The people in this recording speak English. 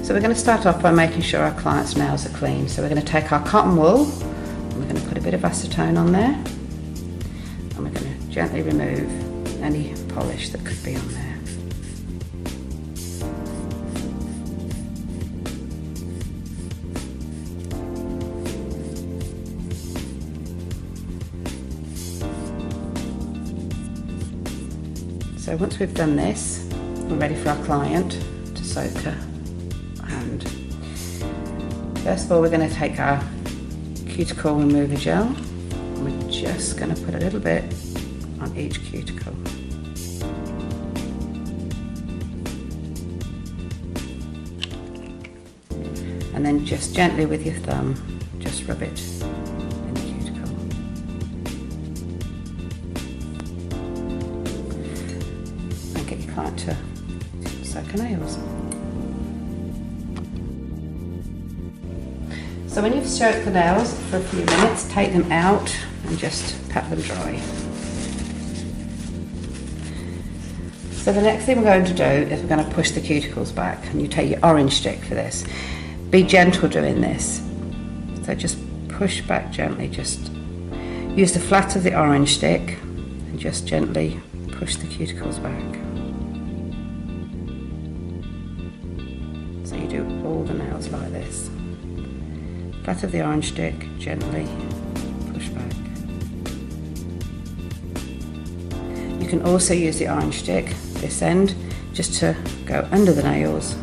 So we're going to start off by making sure our client's nails are clean. So we're going to take our cotton wool and we're going to put a bit of acetone on there, and we're going to gently remove any polish that could be on there. So once we've done this, we're ready for our client to soak her hand. First of all, we're going to take our cuticle remover gel and we're just going to put a little bit on each cuticle. And then just gently with your thumb, just rub it in the cuticle. And get your client to soak her nails. So when you've stroked the nails for a few minutes, take them out and just pat them dry. So the next thing we're going to do is we're going to push the cuticles back, and you take your orange stick for this. Be gentle doing this. So just push back gently, just use the flat of the orange stick and just gently push the cuticles back. So you do all the nails like this. Flat of the orange stick, gently push back. You can also use the orange stick, this end, just to go under the nails